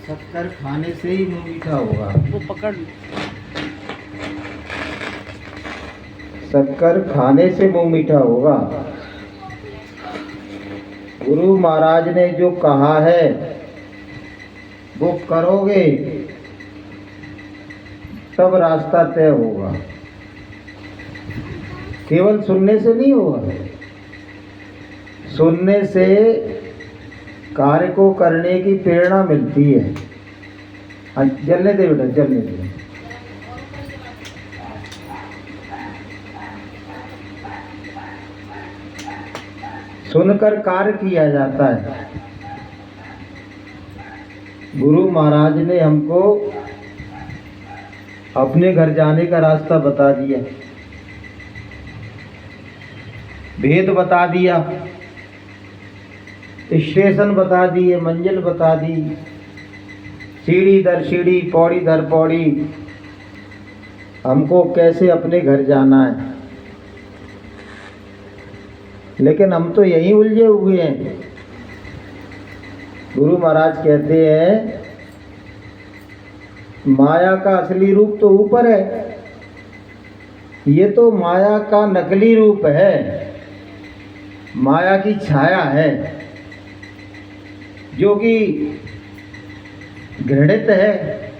शक्कर खाने से ही मुंह मीठा होगा। वो पकड़। शक्कर खाने से मुंह मीठा होगा। गुरु महाराज ने जो कहा है वो करोगे तब रास्ता तय होगा। केवल सुनने से नहीं होगा। सुनने से कार्य को करने की प्रेरणा मिलती है। जलने दे बेटा, जलने दे। सुनकर कार्य किया जाता है। गुरु महाराज ने हमको अपने घर जाने का रास्ता बता दिया, भेद बता दिया, स्टेशन बता दिए, मंजिल बता दी, सीढ़ी दर सीढ़ी, पौड़ी दर पौड़ी, हमको कैसे अपने घर जाना है। लेकिन हम तो यहीं उलझे हुए हैं। गुरु महाराज कहते हैं माया का असली रूप तो ऊपर है, ये तो माया का नकली रूप है, माया की छाया है जो कि घृणित है,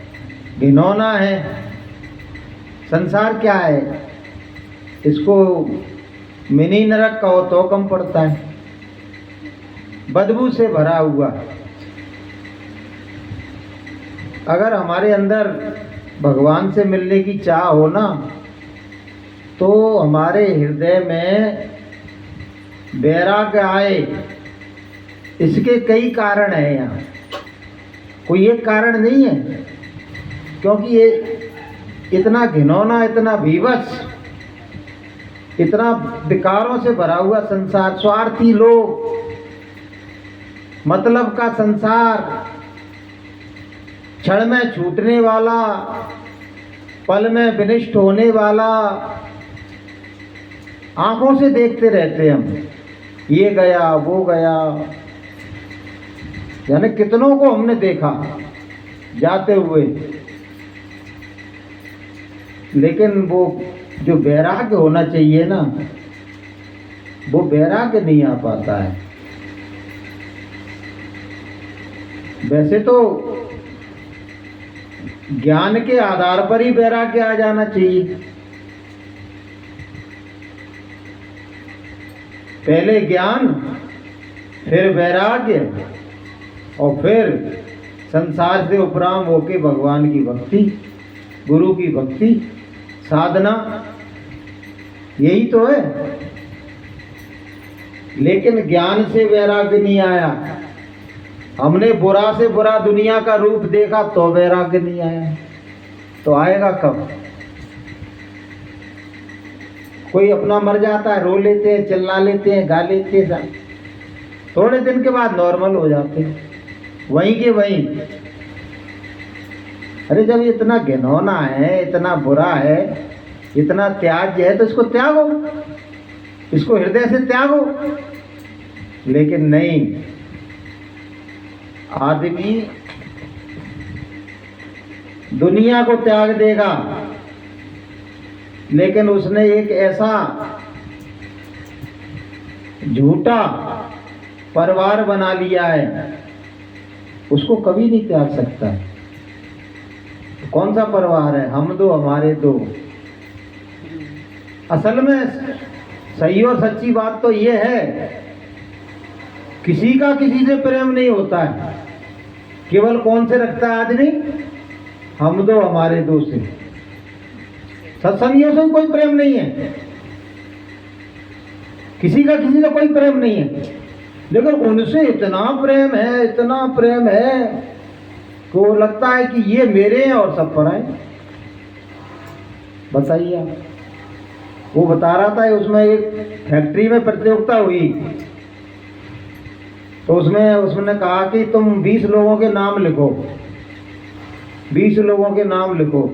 घिनौना है। संसार क्या है? इसको मिनी नरक कहो तो कम पड़ता है, बदबू से भरा हुआ। अगर हमारे अंदर भगवान से मिलने की चाह हो ना, तो हमारे हृदय में वैराग्य आए। इसके कई कारण हैं यहाँ, कोई एक कारण नहीं है। क्योंकि ये इतना घिनौना, इतना भीभत्स, इतना विकारों से भरा हुआ संसार, स्वार्थी लोग, मतलब का संसार, क्षण में छूटने वाला, पल में विनिष्ट होने वाला, आंखों से देखते रहते हम, ये गया वो गया। यानी कितनों को हमने देखा जाते हुए, लेकिन वो जो वैराग्य होना चाहिए ना, वो वैराग्य नहीं आ पाता है। वैसे तो ज्ञान के आधार पर ही वैराग्य आ जाना चाहिए। पहले ज्ञान, फिर वैराग्य, और फिर संसार से उपराम होके भगवान की भक्ति, गुरु की भक्ति, साधना, यही तो है। लेकिन ज्ञान से वैराग्य नहीं आया। हमने बुरा से बुरा दुनिया का रूप देखा तो वैराग्य नहीं आया, तो आएगा कब? कोई अपना मर जाता है, रो लेते हैं, चिल्ला लेते हैं, गा लेते हैं, थोड़े दिन के बाद नॉर्मल हो जाते हैं, वहीं के वहीं। अरे जब ये इतना घिनौना है, इतना बुरा है, इतना त्याज्य है, तो इसको त्यागो, इसको हृदय से त्यागो। लेकिन नहीं, आदमी दुनिया को त्याग देगा, लेकिन उसने एक ऐसा झूठा परिवार बना लिया है, उसको कभी नहीं त्याग सकता। कौन सा परिवार है? हम दो हमारे दो। असल में सही और सच्ची बात तो ये है, किसी का किसी से प्रेम नहीं होता है। केवल कौन से रखता है आदमी? हम दो हमारे दो से। सत्संगियों से कोई प्रेम नहीं है, किसी का किसी से कोई प्रेम नहीं है, लेकिन उनसे इतना प्रेम है, इतना प्रेम है कि वो लगता है कि ये मेरे हैं और सब पर आए। बताइए आप। वो बता रहा था, उसमें एक फैक्ट्री में प्रतियोगिता हुई, तो उसने कहा कि तुम 20 लोगों के नाम लिखो, 20 लोगों के नाम लिखो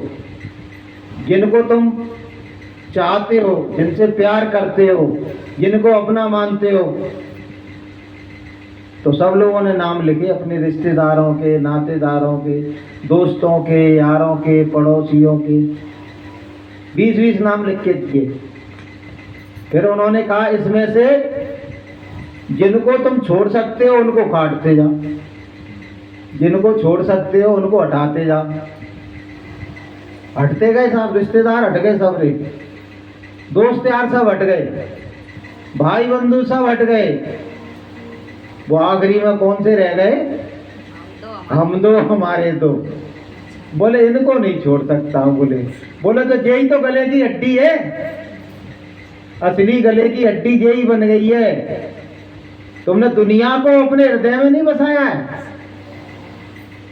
जिनको तुम चाहते हो, जिनसे प्यार करते हो, जिनको अपना मानते हो। तो सब लोगों ने नाम लिखे अपने रिश्तेदारों के, नातेदारों के, दोस्तों के, यारों के, पड़ोसियों के, 20-20 नाम लिख के दिए। फिर उन्होंने कहा इसमें से जिनको तुम छोड़ सकते हो उनको काटते जाओ, जिनको छोड़ सकते हो उनको हटाते जाओ। हटते गए साहब, रिश्तेदार हट गए सब रे, दोस्त यार सब हट गए, भाई बंधु सब हट गए। वो आखिरी में कौन से रह गए? हम दो, हमारे दो। बोले इनको नहीं छोड़ सकता हूँ। बोले तो यही तो गले की हड्डी है, असली गले की हड्डी यही बन गई है। तुमने दुनिया को अपने हृदय में नहीं बसाया है,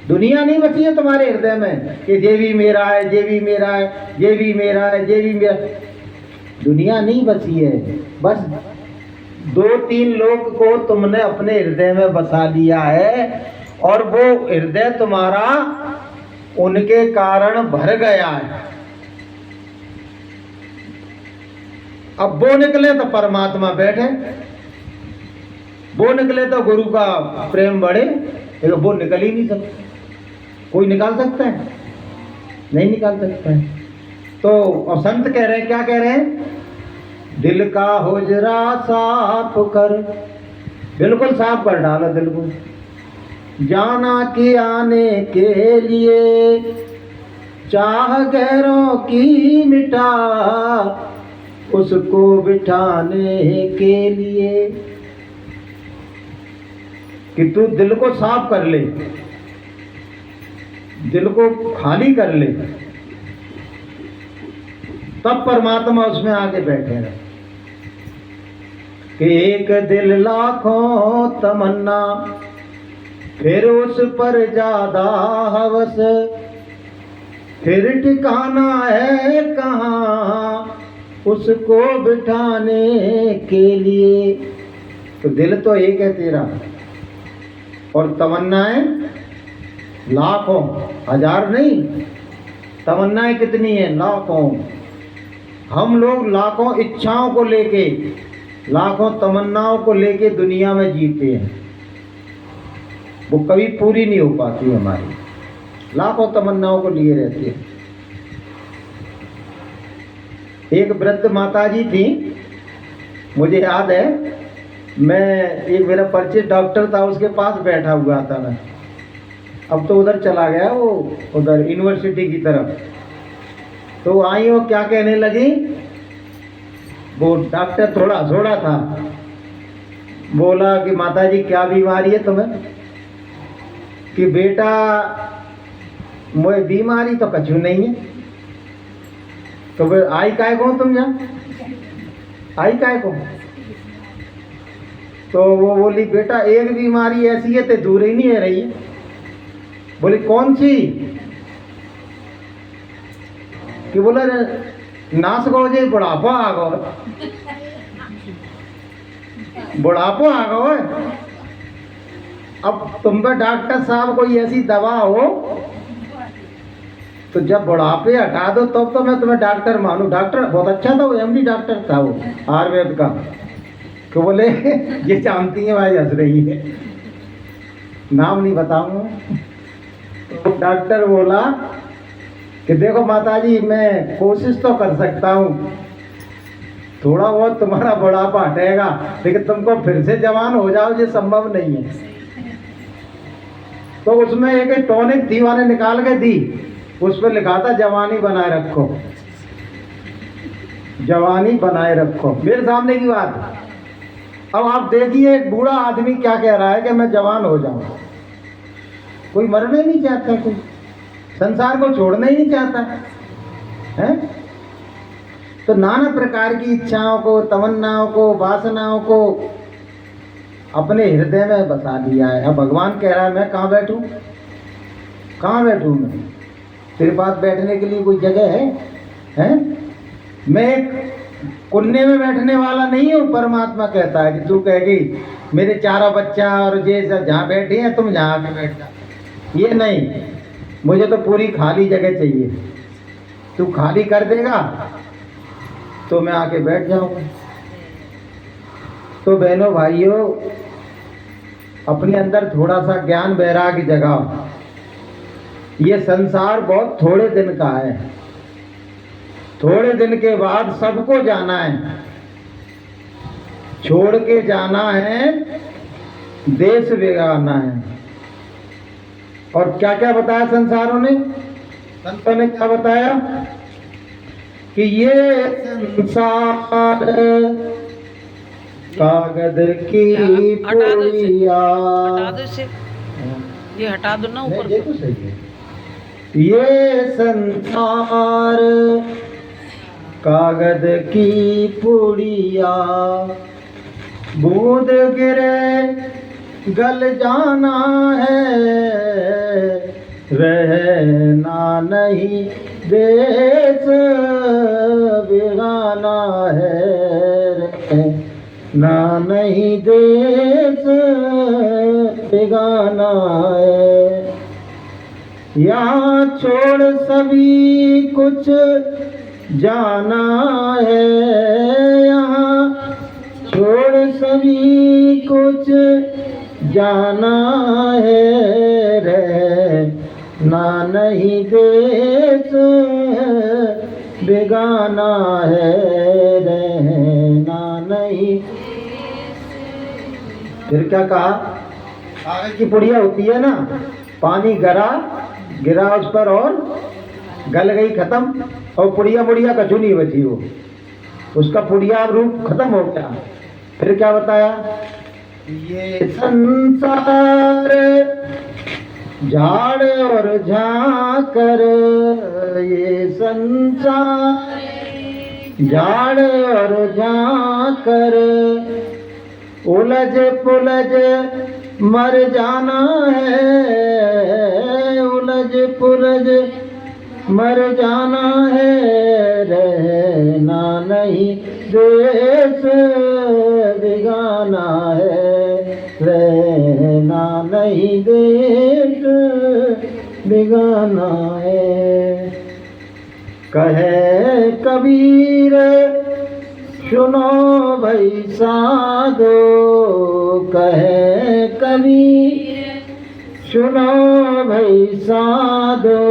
दुनिया नहीं बसी है तुम्हारे हृदय में कि ये भी मेरा है, ये भी मेरा है, ये भी मेरा है, ये भी मेरा। दुनिया नहीं बसी है, बस 2-3 लोग को तुमने अपने हृदय में बसा लिया है और वो हृदय तुम्हारा उनके कारण भर गया है। अब वो निकले तो परमात्मा बैठे, वो निकले तो गुरु का प्रेम बढ़े, लेकिन वो निकल ही नहीं सकता। कोई निकाल सकता है? नहीं निकाल सकता है। तो संत कह रहे हैं, क्या कह रहे हैं? दिल का हुजरा साफ कर, बिल्कुल साफ कर डालो दिल को। जाना कि आने के लिए चाह गैरों की मिटा, उसको बिठाने के लिए। कि तू दिल को साफ कर ले, दिल को खाली कर ले, तब परमात्मा उसमें आके बैठेगा। कि एक दिल लाखों तमन्ना, फिर उस पर ज्यादा हवस, फिर ठिकाना है कहाँ उसको बिठाने के लिए। तो दिल तो एक है तेरा और तमन्नाएं लाखों, हजार नहीं। तमन्नाएं कितनी है? लाखों। हम लोग लाखों इच्छाओं को लेके, लाखों तमन्नाओं को लेके दुनिया में जीते हैं, वो कभी पूरी नहीं हो पाती हमारी। लाखों तमन्नाओं को लिए रहते हैं। एक वृद्ध माताजी थी, मुझे याद है, मैं एक मेरा परिचित डॉक्टर था, उसके पास बैठा हुआ था मैं। अब तो उधर चला गया वो, उधर यूनिवर्सिटी की तरफ। तो आई वो क्या कहने लगी, वो डॉक्टर थोड़ा हंसोड़ा था, बोला कि माताजी क्या बीमारी है तुम्हें? कि बेटा मुझे बीमारी तो कछु नहीं है। तो फिर आई काय को तुम यहाँ, आई काय को? तो वो बोली बेटा एक बीमारी ऐसी है ते दूर ही नहीं है रही है। बोली कौन सी? कि बोला नाश गो जे बुढ़ापा आ गो, बुढ़ापा आ गो है। अब तुम पे डॉक्टर साहब कोई ऐसी दवा हो तो जब बुढ़ापे हटा दो तब तो मैं तुम्हें डॉक्टर मानूं। डॉक्टर बहुत अच्छा था वो, एमडी डॉक्टर था वो आयुर्वेद का। तो बोले ये जानती है भाई, हंस रही है, नाम नहीं बताऊंगा। तो डॉक्टर बोला कि देखो माताजी मैं कोशिश तो कर सकता हूँ, थोड़ा बहुत तुम्हारा बुढ़ापा हटेगा, लेकिन तुमको फिर से जवान हो जाओ ये संभव नहीं है। तो उसमें एक टॉनिक थी, मैंने निकाल के दी, उस पर लिखा था जवानी बनाए रखो, जवानी बनाए रखो। मेरे सामने की बात। अब आप देखिए एक बूढ़ा आदमी क्या कह रहा है कि मैं जवान हो जाऊं। कोई मरना ही नहीं चाहता, कोई संसार को छोड़ना ही नहीं चाहता है। तो नाना प्रकार की इच्छाओं को, तमन्नाओं को, वासनाओं को अपने हृदय में बसा दिया है। अब भगवान कह रहा है मैं कहाँ बैठूं, कहाँ बैठूं मैं? तेरे पास बैठने के लिए कोई जगह है? मैं एक कुन्ने में बैठने वाला नहीं हूँ। परमात्मा कहता है कि तू कहेगी मेरे 4 बच्चा और ये सब जहाँ बैठे हैं तुम जहाँ पे बैठ जा, ये नहीं, मुझे तो पूरी खाली जगह चाहिए। तू खाली कर देगा तो मैं आके बैठ जाऊंगा। तो बहनों भाइयों, अपने अंदर थोड़ा सा ज्ञान वैराग्य जगाओ। ये संसार बहुत थोड़े दिन का है, थोड़े दिन के बाद सबको जाना है, छोड़ के जाना है, देश बिगाड़ना है। और क्या क्या बताया संसारों ने, संतों ने क्या बताया कि ये संसार कागज की पुड़िया, ये हटा दो ना ऊपर। ये तो सही है। ये संसार कागज की पुड़िया, बूंद गिरे गल जाना है, रहना नहीं देश बिगाना है, ना नहीं देश बिगाना है। यहाँ छोड़ सभी कुछ जाना है, यहाँ छोड़ सभी कुछ जाना है, रहना नहीं देश बेगाना है, रहना नहीं। फिर क्या कहा, कागज की पुड़िया होती है ना, पानी गिरा उस पर और गल गई, खत्म, और पुड़िया मुड़िया कछु नहीं बची, वो उसका पुड़िया रूप खत्म हो गया। फिर क्या बताया, ये संसार झाड़ और झांकर, ये संसार झाड़ और झांकर, उलझ पुलझ मर जाना है, उलझ पुलझ मर जाना है, रहना नहीं देश बिगाना है, रहना नहीं देश बिगाना है। कहे कबीर सुनो भाई साधो, कहे कबीर सुनो भाई साधो,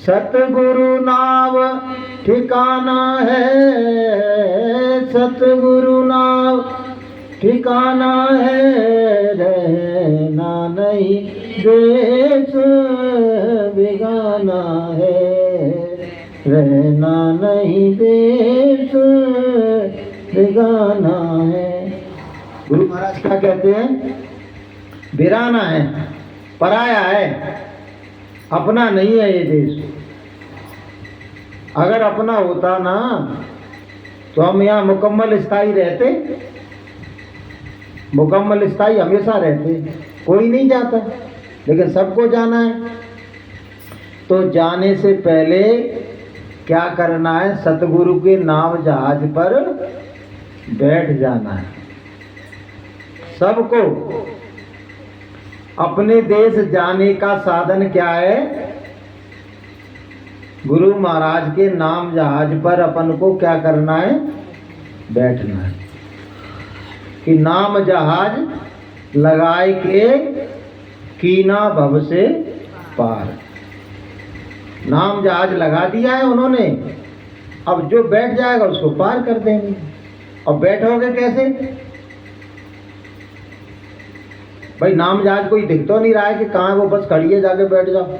सतगुरु नाम ठिकाना है, सतगुरु नाम ठिकाना है, रहना नहीं देश बिगाना है, रहना नहीं देश बिगाना है। गुरु महाराज क्या कहते हैं, बिराना है, पराया है, अपना नहीं है ये देश। अगर अपना होता ना तो हम यहाँ मुकम्मल स्थायी रहते, मुकम्मल स्थायी हमेशा रहते, कोई नहीं जाता, लेकिन सबको जाना है। तो जाने से पहले क्या करना है, सतगुरु के नाम जहाज पर बैठ जाना है। सबको अपने देश जाने का साधन क्या है, गुरु महाराज के नाम जहाज पर अपन को क्या करना है, बैठना है। कि नाम जहाज लगाए के कीना भव से पार, नाम जहाज लगा दिया है उन्होंने, अब जो बैठ जाएगा उसको पार कर देंगे। और बैठोगे कैसे भाई, नाम जहाज कोई दिख तो नहीं रहा है कि कहाँ वो बस खड़ी है, जाके बैठ जाओ,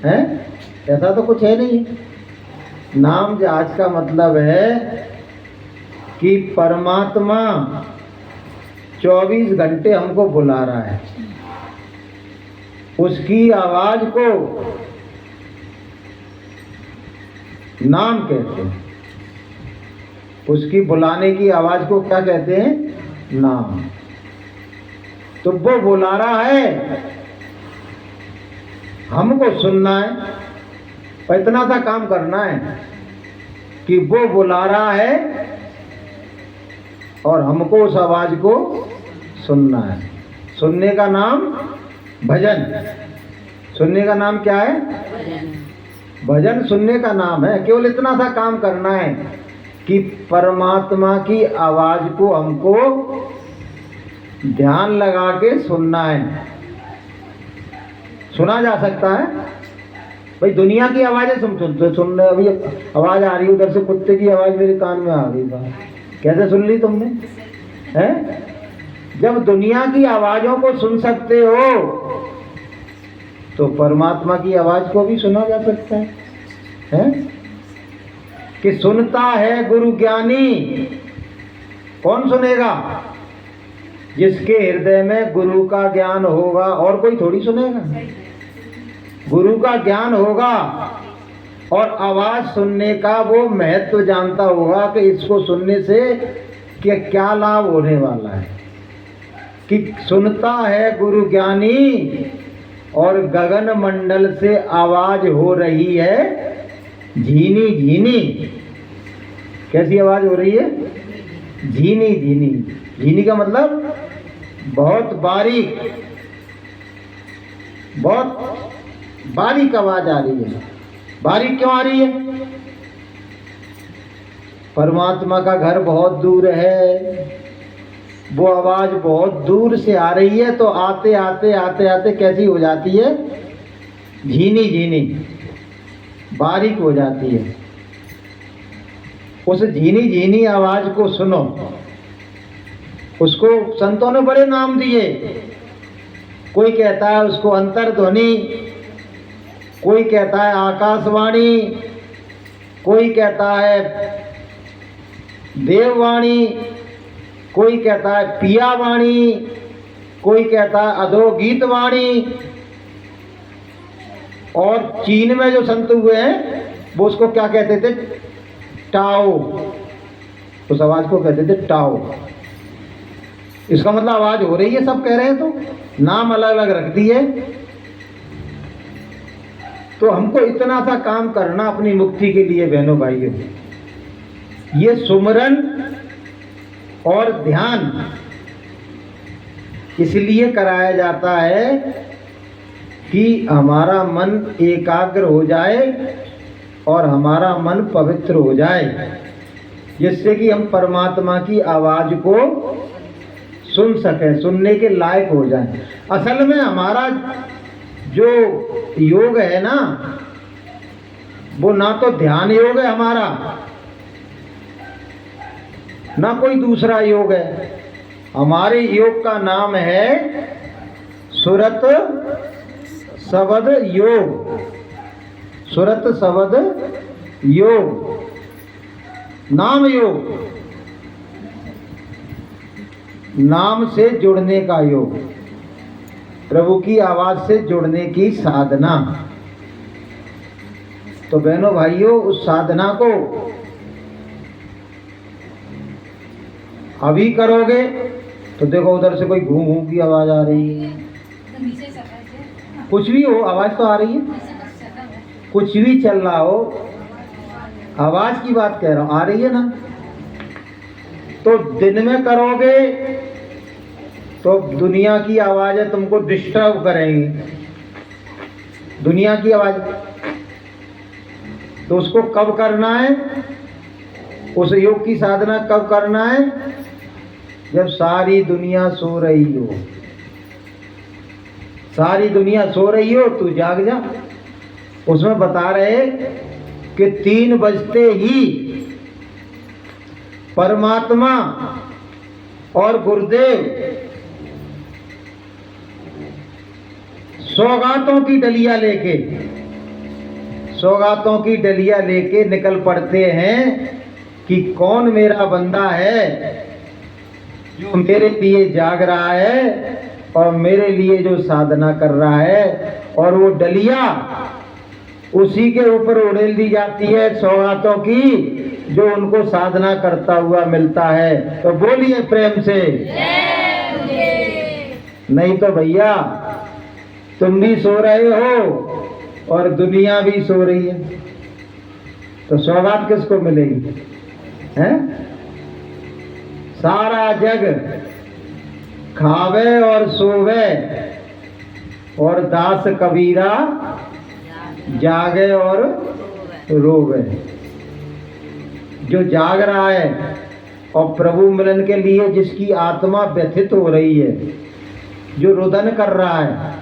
हैं? ऐसा तो कुछ है नहीं। नाम जहाज का मतलब है कि परमात्मा 24 घंटे हमको बुला रहा है, उसकी आवाज को नाम कहते हैं, उसकी बुलाने की आवाज को क्या कहते हैं, नाम। तो वो बुला रहा है, हमको सुनना है, और इतना सा काम करना है कि वो बुला रहा है और हमको उस आवाज को सुनना है। सुनने का नाम भजन, सुनने का नाम क्या है, भजन सुनने का नाम है। केवल इतना सा काम करना है कि परमात्मा की आवाज को हमको ध्यान लगा के सुनना है। सुना जा सकता है भाई, दुनिया की आवाजें सुन अभी आवाज आ रही है उधर से, कुत्ते की आवाज मेरे कान में आ गई बात, कैसे सुन ली तुमने? हैं? जब दुनिया की आवाजों को सुन सकते हो तो परमात्मा की आवाज को भी सुना जा सकता है, हैं? कि सुनता है गुरु ज्ञानी। कौन सुनेगा? जिसके हृदय में गुरु का ज्ञान होगा, और कोई थोड़ी सुनेगा। गुरु का ज्ञान होगा और आवाज सुनने का वो महत्व जानता होगा कि इसको सुनने से क्या लाभ होने वाला है। कि सुनता है गुरु ज्ञानी और गगन मंडल से आवाज हो रही है झीनी झीनी। कैसी आवाज हो रही है? झीनी झीनी। झीनी का मतलब बहुत बारीक, बहुत बारीक आवाज आ रही है। बारीक क्यों आ रही है? परमात्मा का घर बहुत दूर है, वो आवाज बहुत दूर से आ रही है, तो आते आते आते आते कैसी हो जाती है? झीनी झीनी, बारीक हो जाती है। उस झीनी झीनी आवाज को सुनो। उसको संतों ने बड़े नाम दिए। कोई कहता है उसको अंतर्ध्वनि, कोई कहता है आकाशवाणी, कोई कहता है देववाणी, कोई कहता है पियावाणी, कोई कहता है अधोगीत वाणी। और चीन में जो संत हुए हैं वो उसको क्या कहते थे? टाओ। उस आवाज को कहते थे टाओ। इसका मतलब आवाज हो रही है, सब कह रहे हैं, तो नाम अलग अलग रख दिए। तो हमको इतना सा काम करना अपनी मुक्ति के लिए बहनों भाइयों। ये सुमरन और ध्यान इसलिए कराया जाता है कि हमारा मन एकाग्र हो जाए और हमारा मन पवित्र हो जाए, जिससे कि हम परमात्मा की आवाज को सुन सकें, सुनने के लायक हो जाएं। असल में हमारा जो योग है ना, वो ना तो ध्यान योग है हमारा, ना कोई दूसरा योग है। हमारे योग का नाम है सुरत शब्द योग। सुरत शब्द योग, नाम योग, नाम से जुड़ने का योग, प्रभु की आवाज से जुड़ने की साधना। तो बहनों भाइयों, उस साधना को अभी करोगे तो देखो उधर से कोई घूम घूम की आवाज आ रही है, कुछ भी हो आवाज तो आ रही है, कुछ भी चल रहा हो, आवाज की बात कह रहा हूं, आ रही है ना। तो दिन में करोगे तो दुनिया की आवाजें तुमको डिस्टर्ब करेंगी, दुनिया की आवाज। तो उसको कब करना है? उस योग की साधना कब करना है? जब सारी दुनिया सो रही हो। सारी दुनिया सो रही हो, तू जाग जा। उसमें बता रहे कि 3 बजते ही परमात्मा और गुरुदेव सौगातों की डलिया लेके, सौगातों की डलिया लेके निकल पड़ते हैं कि कौन मेरा बंदा है जो मेरे लिए जाग रहा है और मेरे लिए जो साधना कर रहा है। और वो डलिया उसी के ऊपर उड़ेल दी जाती है सौगातों की, जो उनको साधना करता हुआ मिलता है। तो बोलिए प्रेम से, नहीं तो भैया तुम भी सो रहे हो और दुनिया भी सो रही है, तो सौगात किसको मिलेगी? हैं? सारा जग खावे और सोवे और दास कबीरा जागे और रोवे। जो जाग रहा है और प्रभु मिलन के लिए जिसकी आत्मा व्यथित हो रही है, जो रुदन कर रहा है,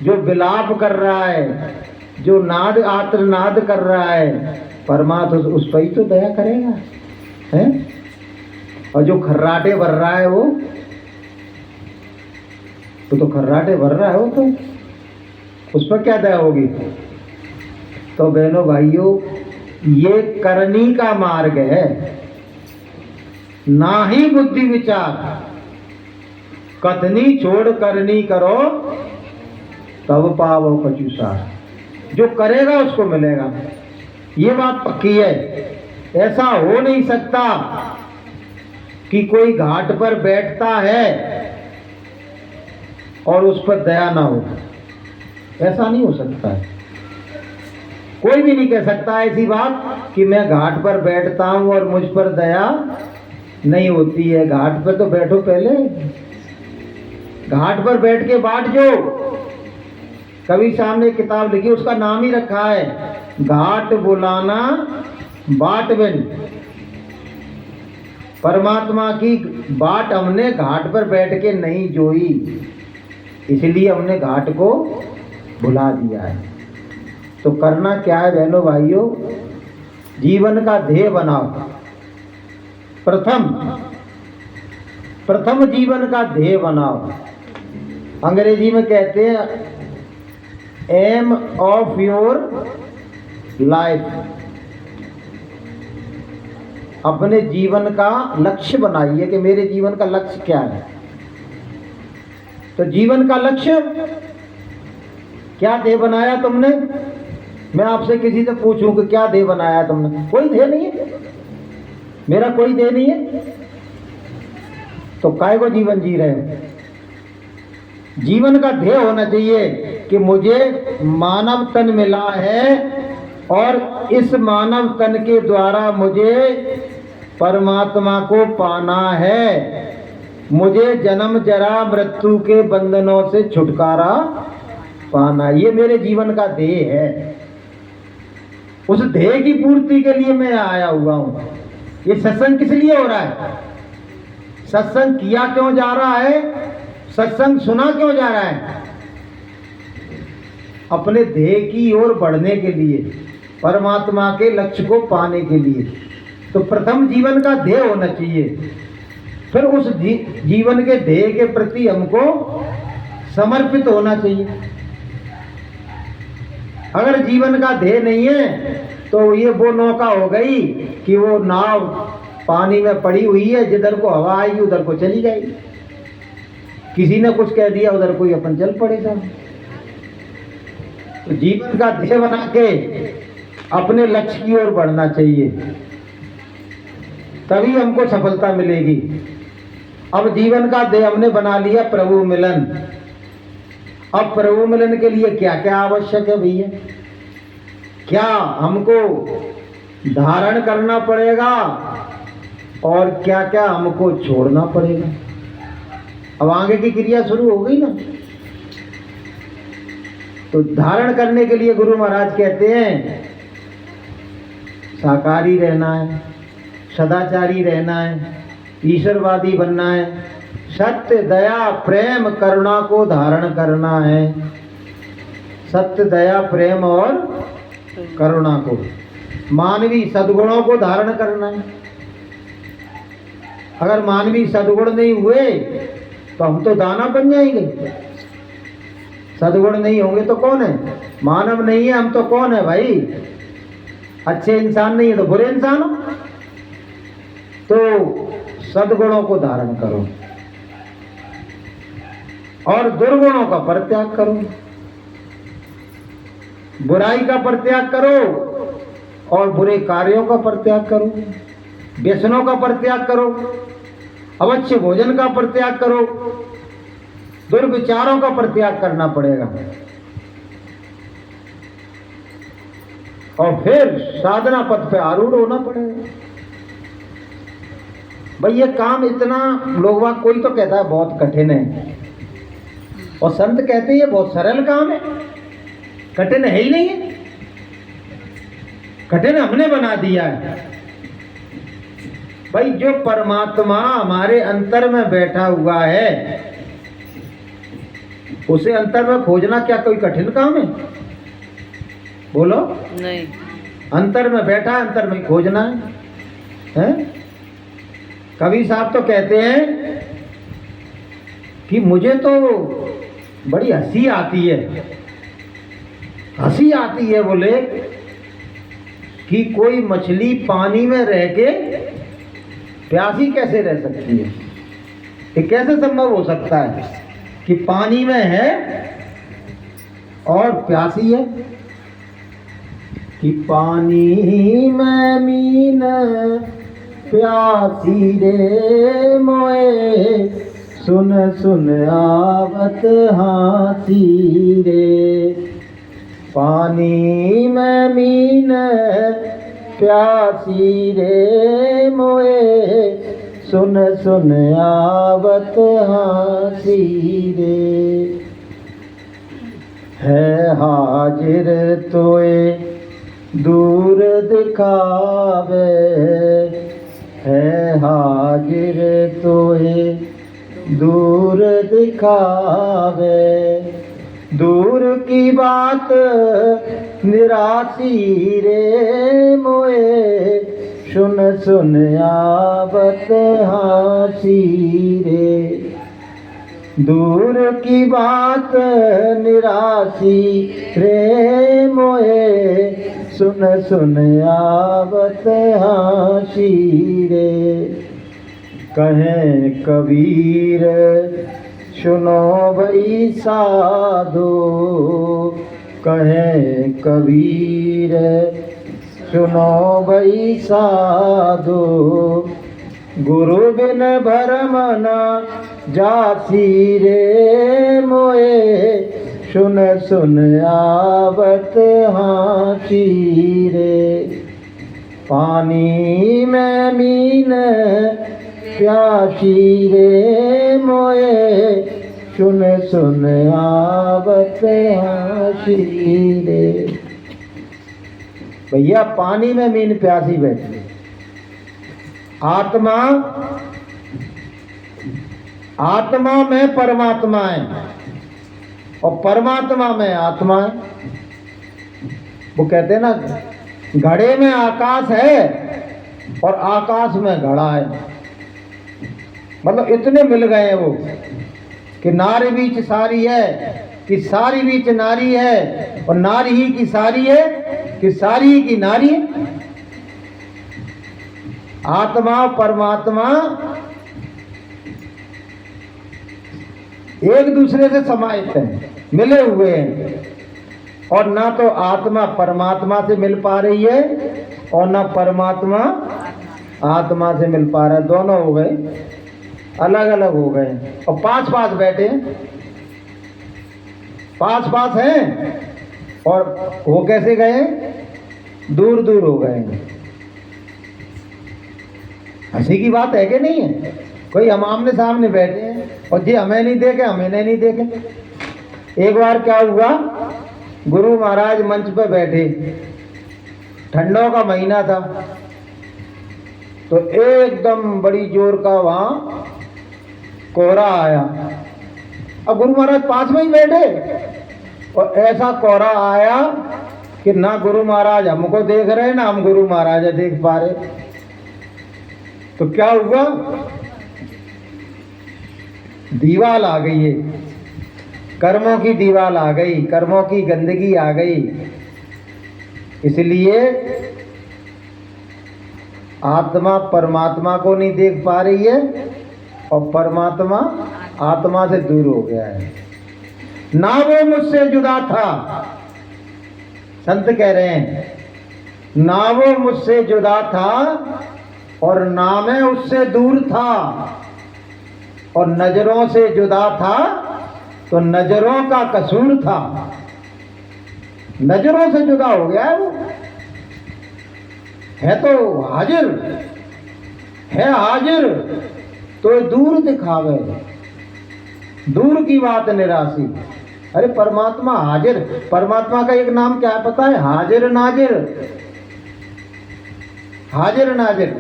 जो विलाप कर रहा है, जो नाद आर्तनाद कर रहा है, परमात्मा उस पर ही तो दया करेगा, है? और जो खर्राटे भर रहा है वो तो खर्राटे भर रहा है, वो तो उस पर क्या दया होगी? तो बहनों भाइयों, ये करनी का मार्ग है, ना ही बुद्धि विचार। कथनी छोड़ करनी करो तब पावो कछु सार। जो करेगा उसको मिलेगा, ये बात पक्की है। ऐसा हो नहीं सकता कि कोई घाट पर बैठता है और उस पर दया ना हो, ऐसा नहीं हो सकता है। कोई भी नहीं कह सकता ऐसी बात कि मैं घाट पर बैठता हूं और मुझ पर दया नहीं होती है। घाट पर तो बैठो, पहले घाट पर बैठ के बाट जो। कभी सामने किताब लिखी, उसका नाम ही रखा है घाट बुलाना बाट बिन। परमात्मा की बाट हमने घाट पर बैठ के नहीं जोई, इसलिए हमने घाट को भुला दिया है। तो करना क्या है बहनों भाइयों? जीवन का ध्येय बनाओ। प्रथम जीवन का ध्येय बनाओ। अंग्रेजी में कहते हैं एम ऑफ योर लाइफ। अपने जीवन का लक्ष्य बनाइए कि मेरे जीवन का लक्ष्य क्या है। तो जीवन का लक्ष्य क्या ध्येय बनाया तुमने? मैं आपसे किसी से पूछूं कि क्या ध्येय बनाया तुमने? कोई ध्येय नहीं है, मेरा कोई ध्येय नहीं है, तो काय को जीवन जी रहे हो? जीवन का ध्येय होना चाहिए कि मुझे मानव तन मिला है और इस मानव तन के द्वारा मुझे परमात्मा को पाना है। मुझे जन्म जरा मृत्यु के बंधनों से छुटकारा पाना, ये मेरे जीवन का ध्येय है। उस ध्येय की पूर्ति के लिए मैं आया हुआ हूं। ये सत्संग किस लिए हो रहा है? सत्संग किया क्यों जा रहा है? सत्संग सुना क्यों जा रहा है? अपने ध्येय की ओर बढ़ने के लिए, परमात्मा के लक्ष्य को पाने के लिए। तो प्रथम जीवन का ध्येय होना चाहिए, फिर उस जीवन के ध्येय के प्रति हमको समर्पित होना चाहिए। अगर जीवन का ध्येय नहीं है तो ये वो नौका हो गई कि वो नाव पानी में पड़ी हुई है, जिधर को हवा आएगी उधर को चली जाएगी। किसी ने कुछ कह दिया उधर कोई अपन चल पड़ेगा। तो जीवन का ध्येय बना के अपने लक्ष्य की ओर बढ़ना चाहिए, तभी हमको सफलता मिलेगी। अब जीवन का ध्येय हमने बना लिया प्रभु मिलन। अब प्रभु मिलन के लिए क्या क्या आवश्यक है भैया? क्या हमको धारण करना पड़ेगा और क्या क्या हमको छोड़ना पड़ेगा? अब आगे की क्रिया शुरू हो गई ना। तो धारण करने के लिए गुरु महाराज कहते हैं शाकाहारी रहना है, सदाचारी रहना है, ईश्वरवादी बनना है, सत्य दया प्रेम करुणा को धारण करना है। सत्य दया प्रेम और करुणा को, मानवीय सद्गुणों को धारण करना है। अगर मानवीय सद्गुण नहीं हुए तो हम तो दाना बन जाएंगे। सद्गुण नहीं होंगे तो कौन है? मानव नहीं है हम तो कौन है भाई? अच्छे इंसान नहीं है तो बुरे इंसान हो। तो सद्गुणों को धारण करो और दुर्गुणों का परित्याग करो। बुराई का परित्याग करो और बुरे कार्यों का परित्याग करो। व्यसनों का परित्याग करो, अवश्य भोजन का परित्याग करो, दुर्विचारों का परित्याग करना पड़ेगा। और फिर साधना पथ पे आरूढ़ होना पड़ेगा। भाई ये काम इतना लोग, कोई तो कहता है बहुत कठिन है और संत कहते हैं ये बहुत सरल काम है। कठिन है ही नहीं है, कठिन हमने बना दिया है। भाई जो परमात्मा हमारे अंतर में बैठा हुआ है, उसे अंतर में खोजना क्या कोई कठिन काम है? बोलो। नहीं। अंतर में बैठा है, अंतर में खोजना है? कबीर साहब तो कहते हैं कि मुझे तो बड़ी हंसी आती है, हंसी आती है बोले कि कोई मछली पानी में रह के प्यासी कैसे रह सकती है? ये कैसे संभव हो सकता है कि पानी में है और प्यासी है? कि पानी में मीन प्यासी रे मोए, सुन सुन आवत हाथी रे। पानी में मीन प्यासी रे मोए, सुन सुन आवत हाथी रे। है हाजिर तोए दूर दिखावे, है हाजिर तोए दूर दिखावे। दूर की बात निराशी रे मोए, सुन सुन आवत हाथी रे। दूर की बात निराशी रे मोए, सुन सुन आवत हाथी रे। कहें कबीर सुनो भई साधो, कहें कबीर सुनो भई साधो। गुरु बिन भरम न जासी रे मोए, सुन सुन आवत हाथी रे। पानी में मीन प्यासी रे मोए, सुन सुन आवत हाथी रे। भैया पानी में मीन प्यासी बैठी, आत्मा आत्मा में परमात्मा है और परमात्मा में आत्मा है। वो कहते हैं ना, घड़े में आकाश है और आकाश में घड़ा है। मतलब इतने मिल गए हैं वो कि नारी बीच सारी है, कि सारी बीच नारी है, और नारी ही की सारी है, कि सारी ही की नारी है। आत्मा परमात्मा एक दूसरे से समाहित हैं, मिले हुए हैं। और ना तो आत्मा परमात्मा से मिल पा रही है और ना परमात्मा आत्मा से मिल पा रहा है। दोनों हो गए, अलग अलग हो गए और पास पास बैठे हैं, पास पास हैं और वो कैसे गए? दूर दूर हो गए। हंसी की बात है कि नहीं है? कोई हम आमने सामने बैठे हैं और जी हमें नहीं देखे, हमें नहीं देखे। एक बार क्या हुआ, गुरु महाराज मंच पे बैठे, ठंडों का महीना था, तो एकदम बड़ी जोर का वहां कोहरा आया। अब गुरु महाराज पास में ही बैठे और ऐसा कोहरा आया कि ना गुरु महाराज हमको देख रहे, ना हम गुरु महाराज देख पा रहे। तो क्या हुआ, दीवाल आ गई है, कर्मों की दीवाल आ गई, कर्मों की गंदगी आ गई। इसलिए आत्मा परमात्मा को नहीं देख पा रही है और परमात्मा आत्मा से दूर हो गया है। ना वो मुझसे जुदा था, संत कह रहे हैं, ना वो मुझसे जुदा था और ना मैं उससे दूर था। और नजरों से जुदा था तो नजरों का कसूर था। नजरों से जुदा हो गया है वो, है तो हाजिर, है हाजिर तो दूर दिखावे, दूर की बात निराशी। अरे परमात्मा हाजिर, परमात्मा का एक नाम क्या है पता है? हाजिर नाजिर, हाजिर नाजिर।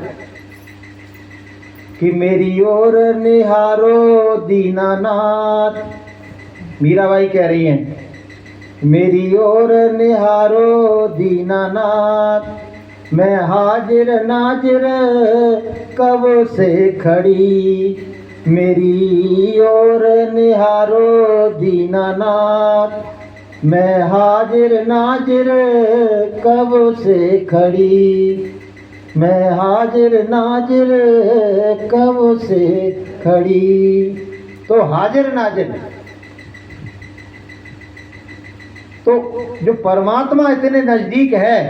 कि मेरी ओर निहारो दीनानाथ। मीराबाई कह रही हैं, मेरी ओर निहारो दीनानाथ, मैं हाजिर नाजिर कब से खड़ी। मेरी ओर निहारो दीनानाथ, मैं हाजिर नाजिर कब से खड़ी। मैं हाजिर नाजिर कब से खड़ी। तो हाजिर नाजिर, तो जो परमात्मा इतने नजदीक है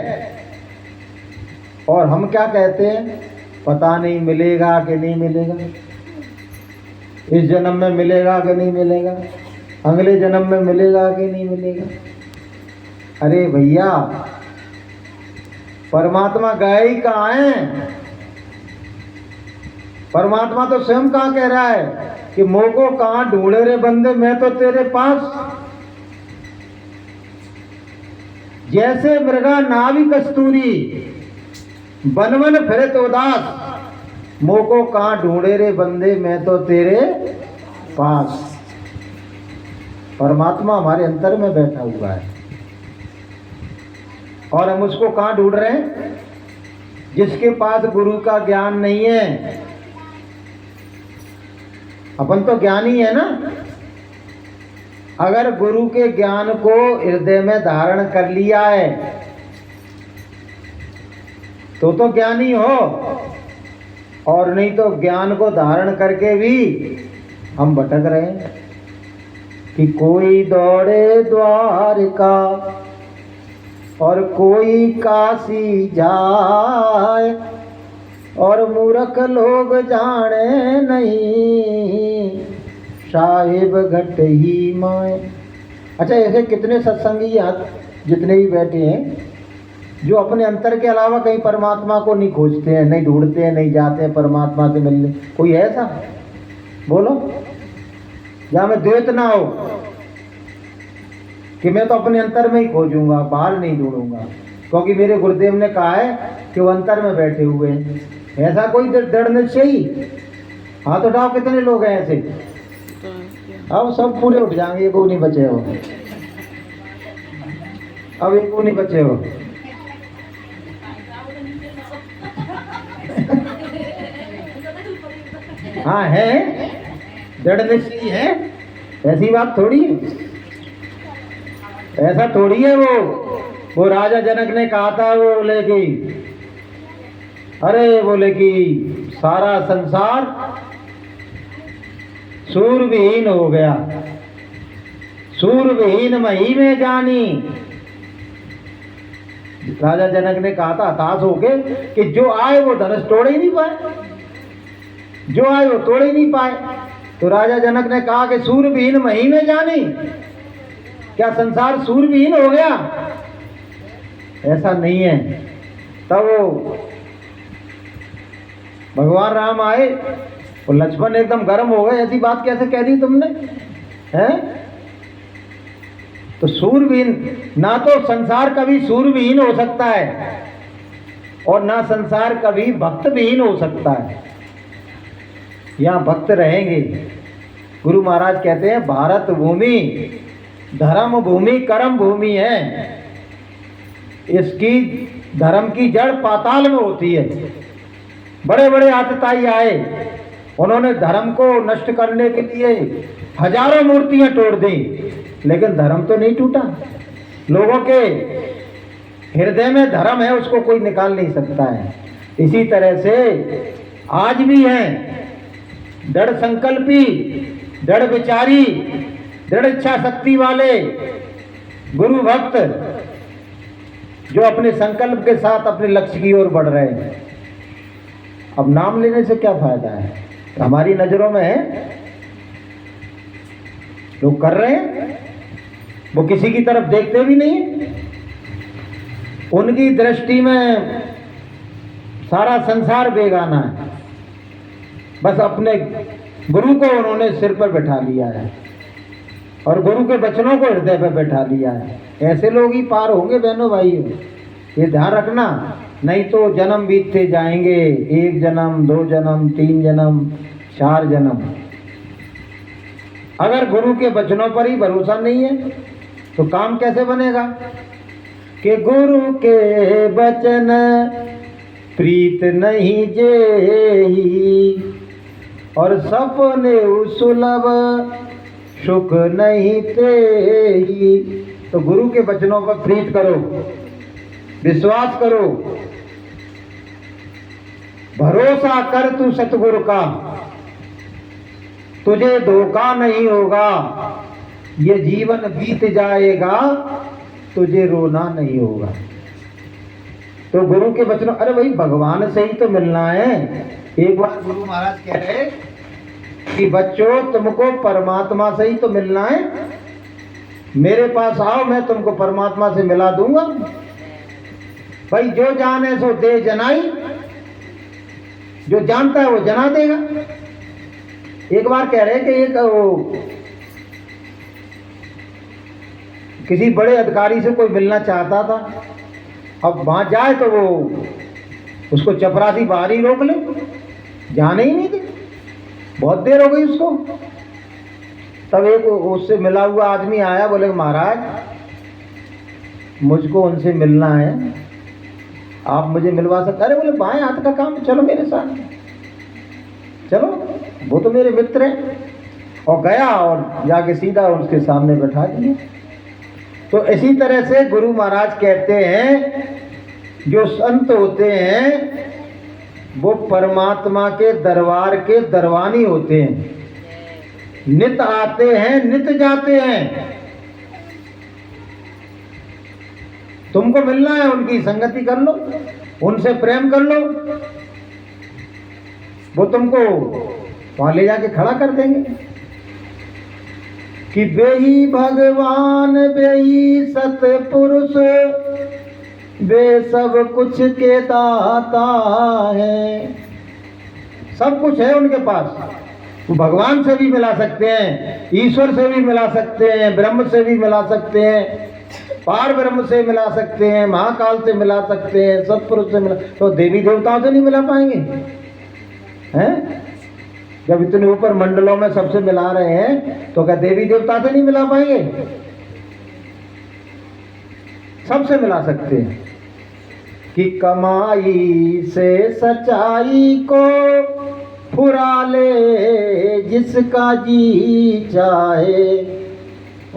और हम क्या कहते हैं, पता नहीं मिलेगा कि नहीं मिलेगा, इस जन्म में मिलेगा कि नहीं मिलेगा, अगले जन्म में मिलेगा कि नहीं मिलेगा। अरे भैया, परमात्मा गए ही कहाँ हैं। परमात्मा तो स्वयं कहाँ कह रहा है कि मोको कहाँ ढूंढे रे बंदे, मैं तो तेरे पास। जैसे मृगा नाभि कस्तूरी, बन बन फिरत उदास, मोको कहाँ ढूंढे रे बंदे, मैं तो तेरे पास। परमात्मा हमारे अंतर में बैठा हुआ है और हम उसको कहाँ ढूंढ रहे हैं। जिसके पास गुरु का ज्ञान नहीं है, अपन तो ज्ञानी है ना। अगर गुरु के ज्ञान को हृदय में धारण कर लिया है तो ज्ञानी हो, और नहीं तो ज्ञान को धारण करके भी हम भटक रहे हैं। कि कोई दौड़े द्वारका और कोई काशी जाए, और मूर्ख लोग जाने नहीं साहिब घट ही माए। अच्छा, ऐसे कितने सत्संगी यहाँ जितने भी बैठे हैं जो अपने अंतर के अलावा कहीं परमात्मा को नहीं खोजते हैं, नहीं ढूंढते हैं, नहीं जाते हैं परमात्मा से मिलने। कोई है ऐसा? बोलो, जहाँ में द्वैत ना हो कि मैं तो अपने अंतर में ही खोजूंगा, बाहर नहीं ढूंढूंगा, क्योंकि मेरे गुरुदेव ने कहा है कि वो अंतर में बैठे हुए हैं। ऐसा कोई दृढ़ निश्चयी हाथ उठाओ, कितने लोग हैं ऐसे? अब सब पूरे उठ जाएंगे, एक को नहीं बचे हो। अब एक को नहीं बचे हो। हाँ है, दृढ़ निश्चयी है, ऐसी बात थोड़ी है। ऐसा थोड़ी है। वो राजा जनक ने कहा था, वो बोले कि अरे बोले कि सारा संसार सूरविहीन हो गया, सूरविहीन मही में जानी। राजा जनक ने कहा था हताश होके कि जो आए वो धनुष तोड़ ही नहीं पाए, जो आए वो तोड़ ही नहीं पाए। तो राजा जनक ने कहा कि सूरविहीन मही में जानी, क्या संसार सूरविहीन हो गया? ऐसा नहीं है। तब वो भगवान राम आए और लक्ष्मण एकदम गर्म हो गए, ऐसी बात कैसे कह दी तुमने, हैं? तो सूरविहीन, ना तो संसार कभी सूरविहीन हो सकता है और ना संसार कभी भक्त विहीन हो सकता है। यहाँ भक्त रहेंगे। गुरु महाराज कहते हैं भारत भूमि धर्म भूमि कर्म भूमि है। इसकी धर्म की जड़ पाताल में होती है। बड़े बड़े आतताई आए, उन्होंने धर्म को नष्ट करने के लिए हजारों मूर्तियां तोड़ दी, लेकिन धर्म तो नहीं टूटा। लोगों के हृदय में धर्म है, उसको कोई निकाल नहीं सकता है। इसी तरह से आज भी हैं दृढ़ संकल्पी, दृढ़ विचारी, दृढ़ इच्छा शक्ति वाले गुरु भक्त जो अपने संकल्प के साथ अपने लक्ष्य की ओर बढ़ रहे हैं। अब नाम लेने से क्या फायदा है? हमारी नजरों में है, लोग कर रहे हैं, वो किसी की तरफ देखते भी नहीं। उनकी दृष्टि में सारा संसार बेगाना है। बस अपने गुरु को उन्होंने सिर पर बैठा लिया है और गुरु के वचनों को हृदय पर बैठा लिया है। ऐसे लोग ही पार होंगे बहनों भाइयों, ये ध्यान रखना। नहीं तो जन्म बीतते जाएंगे, 1 जन्म, 2 जन्म, 3 जन्म, 4 जन्म। अगर गुरु के वचनों पर ही भरोसा नहीं है तो काम कैसे बनेगा? कि गुरु के वचन प्रीत नहीं जेही, और सपने सुलभ सुख नहीं तेही। तो गुरु के वचनों पर प्रीत करो, विश्वास करो, भरोसा कर तू सतगुरु का, तुझे धोखा नहीं होगा, ये जीवन बीत जाएगा, तुझे रोना नहीं होगा। तो गुरु के वचनों, अरे भाई भगवान से ही तो मिलना है। एक बार गुरु महाराज कह रहे कि बच्चों तुमको परमात्मा से ही तो मिलना है, मेरे पास आओ, मैं तुमको परमात्मा से मिला दूंगा। भाई जो जाने सो दे जनाई, जो जानता है वो जना देगा। एक बार कह रहे कि एक किसी बड़े अधिकारी से कोई मिलना चाहता था, अब वहां जाए तो वो उसको चपरासी बाहर ही रोक ले, जाने ही नहीं दे, बहुत देर हो गई उसको। तब एक उससे मिला हुआ आदमी आया, बोले महाराज मुझको उनसे मिलना है, आप मुझे मिलवा सकते? अरे बोले बाएं हाथ का काम, चलो मेरे साथ, चलो, वो तो मेरे मित्र हैं। और गया और जाके सीधा उसके सामने बैठा दिया। तो इसी तरह से गुरु महाराज कहते हैं जो संत होते हैं वो परमात्मा के दरबार के दरवानी होते हैं, नित आते हैं नित जाते हैं। तुमको मिलना है, उनकी संगति कर लो, उनसे प्रेम कर लो, वो तुमको वहां ले जाके खड़ा कर देंगे कि बेही भगवान बेही सतपुरुष, वे सब कुछ के दाता है। सब कुछ है उनके पास, वो भगवान से भी मिला सकते हैं, ईश्वर से भी मिला सकते हैं, ब्रह्म से भी मिला सकते हैं, पार ब्रह्म से मिला सकते हैं, महाकाल से मिला सकते हैं, सतपुरुष से मिला। तो देवी देवताओं से नहीं मिला पाएंगे हैं? जब इतने ऊपर मंडलों में सबसे मिला रहे हैं तो क्या देवी देवता से नहीं मिला पाएंगे? सबसे मिला सकते हैं। कि कमाई से सच्चाई को फुरा ले जिसका जी चाहे,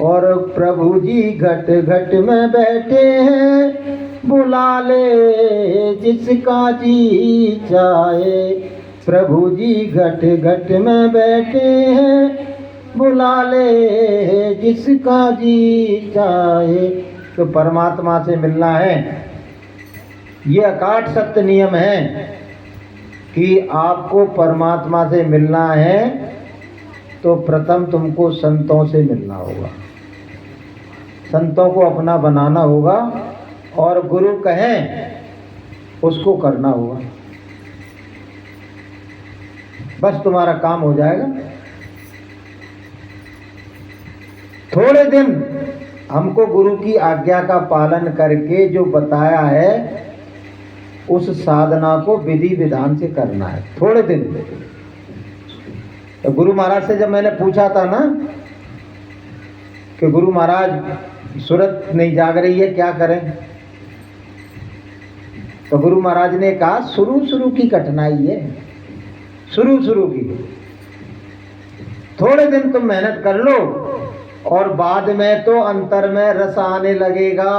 और प्रभु जी घट घट में बैठे हैं, बुला ले जिसका जी चाहे। प्रभु जी घट घट में बैठे हैं, बुला ले जिसका जी चाहे। तो परमात्मा से मिलना है, ये अकाट सत्य नियम है कि आपको परमात्मा से मिलना है तो प्रथम तुमको संतों से मिलना होगा, संतों को अपना बनाना होगा, और गुरु कहें उसको करना होगा, बस तुम्हारा काम हो जाएगा। थोड़े दिन हमको गुरु की आज्ञा का पालन करके जो बताया है उस साधना को विधि विधान से करना है, थोड़े दिन। तो गुरु महाराज से जब मैंने पूछा था ना कि गुरु महाराज सूरत नहीं जाग रही है, क्या करें? तो गुरु महाराज ने कहा शुरू की कठिनाई है, शुरू की, थोड़े दिन तुम मेहनत कर लो और बाद में तो अंतर में रस आने लगेगा,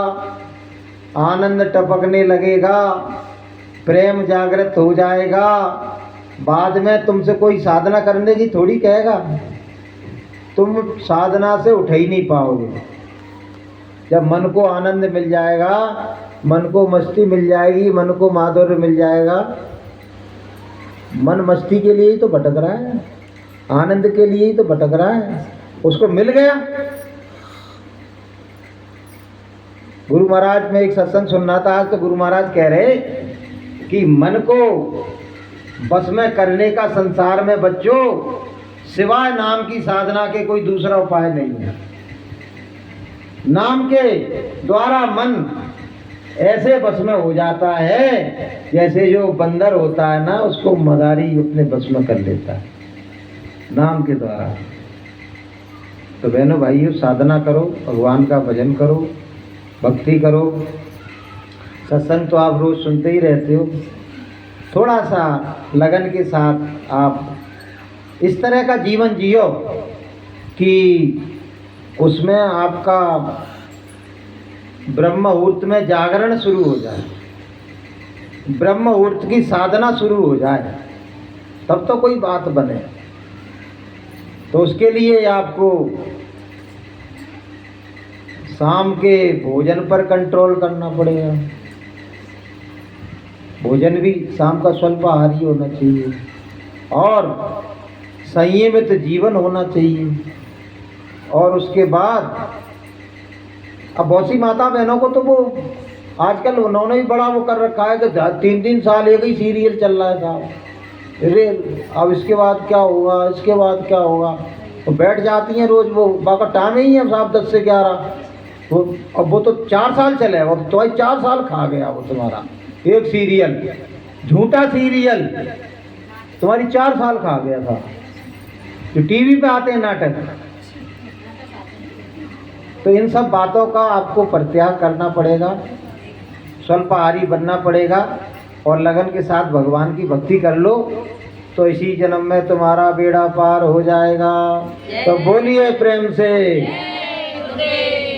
आनंद टपकने लगेगा, प्रेम जागृत हो जाएगा। बाद में तुमसे कोई साधना करने की थोड़ी कहेगा, तुम साधना से उठ ही नहीं पाओगे। जब मन को आनंद मिल जाएगा, मन को मस्ती मिल जाएगी, मन को माधुर्य मिल जाएगा। मन मस्ती के लिए ही तो भटक रहा है, आनंद के लिए ही तो भटक रहा है, उसको मिल गया। गुरु महाराज में एक सत्संग सुनना था आज, तो गुरु महाराज कह रहे कि मन को बस में करने का संसार में बच्चों सिवाय नाम की साधना के कोई दूसरा उपाय नहीं है। नाम के द्वारा मन ऐसे बस में हो जाता है जैसे जो बंदर होता है ना, उसको मदारी अपने बस में कर लेता है नाम के द्वारा। तो बहनों भाइयों, साधना करो, भगवान का भजन करो, भक्ति करो। सत्संग तो आप रोज सुनते ही रहते हो। थोड़ा सा लगन के साथ आप इस तरह का जीवन जियो कि उसमें आपका ब्रह्म मुहूर्त में जागरण शुरू हो जाए, ब्रह्म मुहूर्त की साधना शुरू हो जाए, तब तो कोई बात बने। तो उसके लिए आपको शाम के भोजन पर कंट्रोल करना पड़ेगा। भोजन भी शाम का स्वल्प आहारी होना चाहिए और संयमित जीवन होना चाहिए। और उसके बाद अब बहुत सी माता बहनों को तो वो आजकल उन्होंने भी बड़ा वो कर रखा है कि 3-3 साल एक ही सीरियल चल रहा है साहब, अरे अब इसके बाद क्या होगा, इसके बाद क्या होगा। तो बैठ जाती हैं रोज, वो बाका टाइम ही है साहब 10 से 11। तो अब वो तो 4 साल चले, वो तो 4 साल खा गया वो तुम्हारा एक सीरियल, झूठा सीरियल तुम्हारी 4 साल खा गया था। जो टीवी पे आते हैं नाटक, तो इन सब बातों का आपको परित्याग करना पड़ेगा, स्वल्पाहारी बनना पड़ेगा और लगन के साथ भगवान की भक्ति कर लो, तो इसी जन्म में तुम्हारा बेड़ा पार हो जाएगा। तो बोलिए प्रेम से।